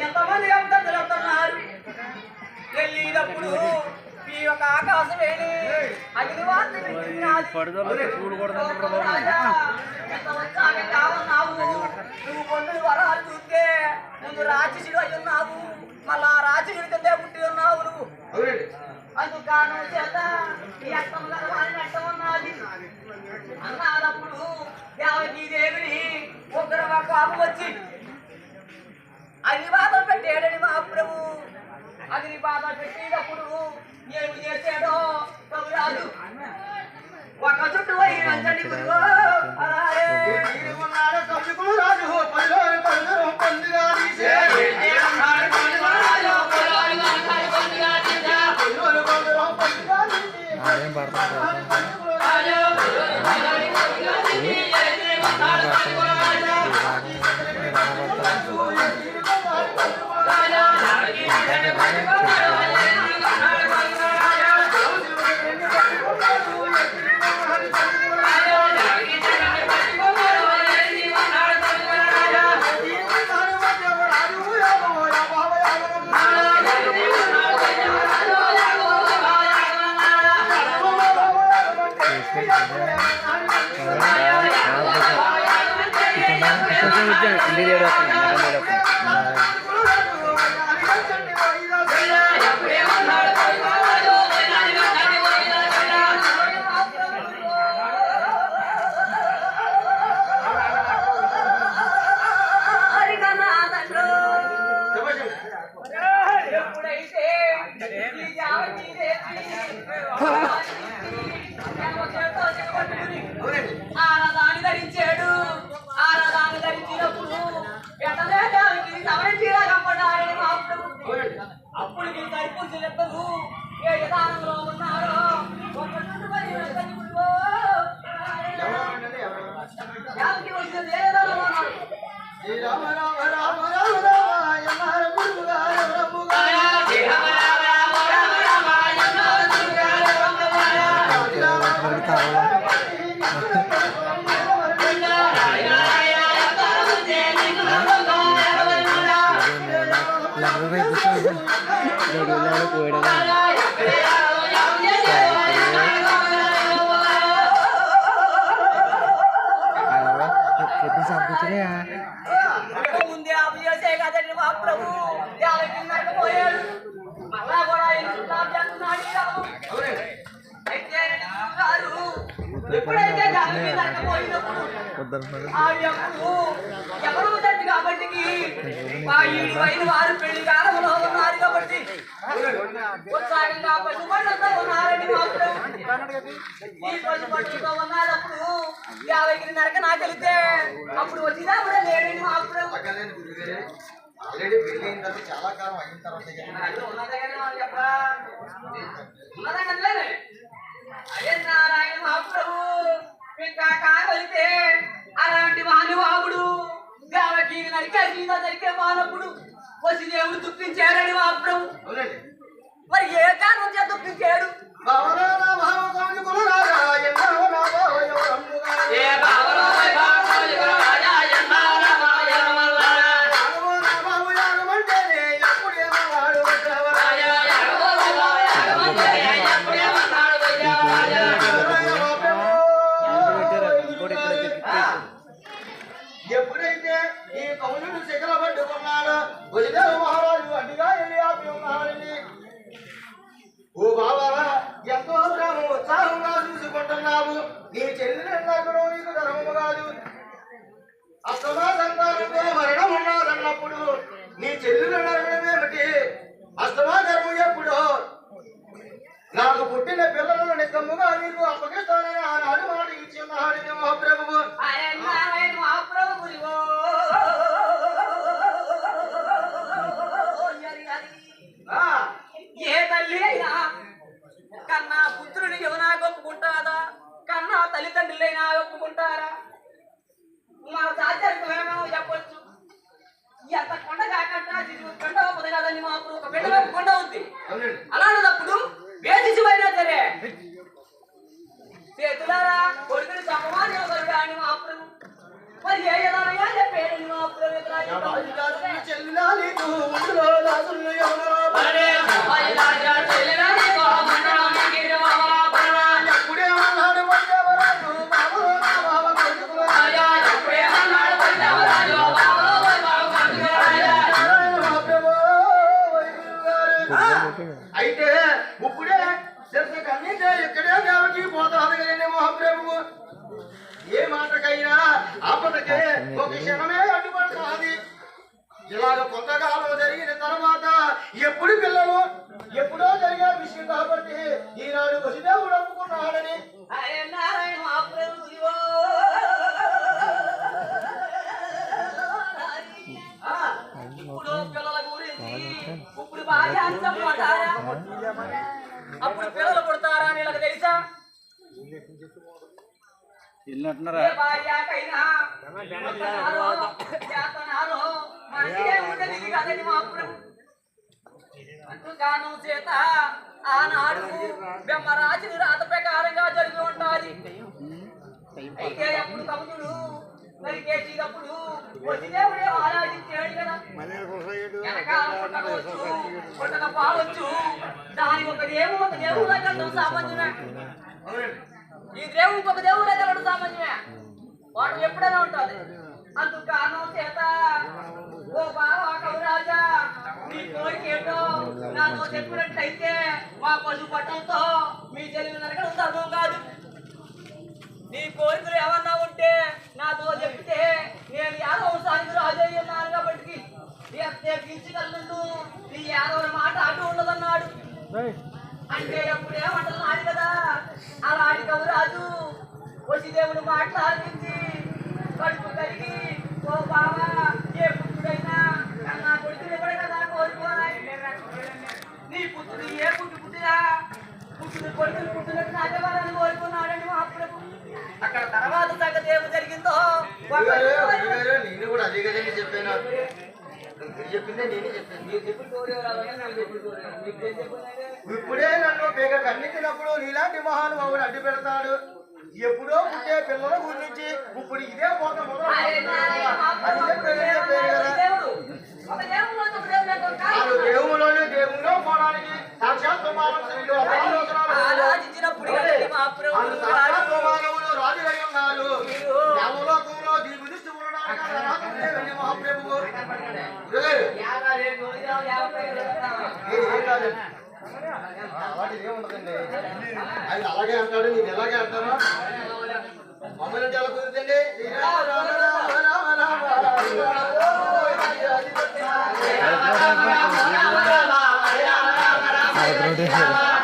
ఎంతమంది వెళ్తున్నారు వెళ్ళినప్పుడు ఈ యొక్క ఆకాశం వేడి అగ్నివార్త నువ్వు పొందిన వరాలు చూస్తే ముందు రాక్షసుడు అయి ఉన్నావు, మళ్ళా రాక్షసుడి కిందే పుట్టి ఉన్నావు నువ్వు. అందుకు కారణం చేత ఈ అర్థం అట్టమన్నది అన్నప్పుడు దేవకి దేవిని ఒకరు మా కోపం వచ్చి అగ్ని బాధలు పెట్టాడని మా ప్రభు. అగ్ని బాధలు పెట్టేటప్పుడు ఏమి చేశాడో రాజు ఒక చుట్టూ పోయి మంచండి ఆరాధాన్ని ధరించాడు. ఆరాధాన్ని ధరించినప్పుడు వెంటనే కప్పడారని అప్పుడు నీ సరిపోతులు ఏ విధానంలో ఉన్నారో వచ్చింది ఏ విధానంలో ఉన్నారు. శ్రీరామ రామ రామ రామ ముందే ఆపు చేసే కదండి మా ప్రభు పోయాడు. మళ్ళా కూడా ఎప్పుడైతే పోయినప్పుడు ఎవరు తండ్రి కాబట్టి పైన వారు పెళ్లి కాలంలో ఉన్నారు కాబట్టి ఉత్సాహంగా పశుపట్టులతో ఉన్నారని మాత్రం ఈ పశుపట్టులతో ఉన్నప్పుడు 50 నరక నాకు వెళితే అప్పుడు వచ్చినా కూడా లేడని మాత్రం చాలా కాలం అయిన తర్వాత అదే నారాయణ మహాప్రభు ఇంకా కాగలితే అలాంటి మానవాపుడు దేవకి నరికే సీత నరికే మానవుడు వచ్చి దేవుడు దుఃఖించాడని మహాప్రభు. మరి ఏ కారణం చేత దుఃఖించాడు? ఎప్పుడైతే ఈ కౌలుడు శిఖల పట్టుకున్నాడో బలిదేవ మహారాజు అడ్డుగా వెళ్ళి ఆపి ఉన్నాడని, ఓ బాబా ఎంతో ప్రేమ ఉత్సాహంగా చూసుకుంటున్నావు, నీ చెల్లి నరకడం నీకు ధర్మము కాదు. అష్టమా సంతానంతో మరణం ఉన్నదన్నప్పుడు నీ చెల్లెలు నరకడం ఏమిటి? అష్టమా ధర్మం ఎప్పుడో నాకు పుట్టిన పిల్లలను నిక్కమ్ముగా నీకు అప్పగిస్తానని ఆనాడు మాట ఇచ్చి ఉన్నాడు మహాప్రభువు. ఏ తల్లి అయినా కన్నా పుత్రుని ఎవనా ఒప్పుకుంటారా? కన్నా తల్లిదండ్రులైనా ఒప్పుకుంటారా? మన సాధ్యమేమో చెప్పొచ్చు. ఎంత కొండ కాకుండా కొండ చెల్లినా నీకు ఉండులో దాసులు ఎవరో ఎప్పుడేమన్నాడు వచ్చేవరాజు బాబు బాబ కొడుకులు అయితే ఇప్పుడే శిరస కన్నీటే ఇక్కడే దేవకి పోతాది కదండి మహాప్రభు ఏ మాటకైనా ఆపదకే ఒక క్షణమే అడ్డుపడుతుంది ఇలాగ కొంతకాలం జరిగిన తర్వాత ఎప్పుడు పిల్లలు ఎప్పుడో జరిగే విషయం కాబట్టి ఈనాడు వసుదేవుడు ఒప్పుకున్నాడని ఇప్పుడు పిల్లల గురించి ఇప్పుడు బాగా అంటారా అప్పుడు పిల్లలు పుడతారా అని వీళ్ళకి తెలుసా ఏ భార్యకైనా చేతనారో మనకే ఉండేది కదండి మా ప్రభు అంటుగాను చేత ఆనాడు బ్రహ్మరాజుని రాత ప్రకారంగా జరిగి ఉంటాది అయితే అప్పుడు కవులు నరికేసేటప్పుడు వదిలేవుడే ఆరాధించాడు కదా వెనకాల పుట్టక పావచ్చు దానికి ఒక దేవుడు దగ్గర సామాన్యమే ఈ దేవుడు ఇంకొక దేవుడు దగ్గర సామాన్యమే వాడు ఎప్పుడైనా ఉంటుంది అందుకాను చేత ఓ బాబా కౌరాజా నీ కోరిక ఏంటో నాతో చెప్పినట్టయితే మా పశు పట్టంతో మీ చెల్లి నరకడం ధర్మం కాదు నీ కోరికలు ఏమన్నా ఉంటే నాతో చెప్తే నేను యాదవ వంశానికి రాజు అయ్యి ఉన్నాను కాబట్టి గించగలను నీ యాదవ మాట అటు ఉండదన్నాడు అంటే అప్పుడు ఏమంటున్నాడు కదా అలాంటి కవురాజు వసిదేవుడు మాట్లాడించి కడుపు కలిగి ఓ బాబా ఏ పుత్రుడైనా నా కొడుకుని కూడా కదా కోరుకోవాలి నీ పుత్రుడు ఏ పుట్టినా పుట్టిన కొడుకుని పుట్టినట్టు నాగవాలని కోరుకున్నాడని మహాప్రభు అక్కడ తర్వాత సంగతి ఏమి జరిగిందో నేను కూడా అదే కదండి చెప్పాను చెప్పిందే నేనే చెప్పాను ఇప్పుడే నన్ను పేగ కన్నెత్తినప్పుడు నీలాంటి మహానుభావుడు అడ్డు పెడతాడు ఎప్పుడో పుట్టే పిల్లల గురించి ఇప్పుడు ఇదే పోక మొదలు దేవులోని దేవులో పోవడానికి సాక్షాత్ మానవుడు రాజు అయి ఉన్నారు దేవలోకంలో దీవిస్తూ ఉండడానికి మహాప్రభు అలాంటిది ఏముండదండి అది అలాగే అంటాడు నేను ఎలాగే అంటాను మమ్మల్ని ఎలా కుదురుతండి Ada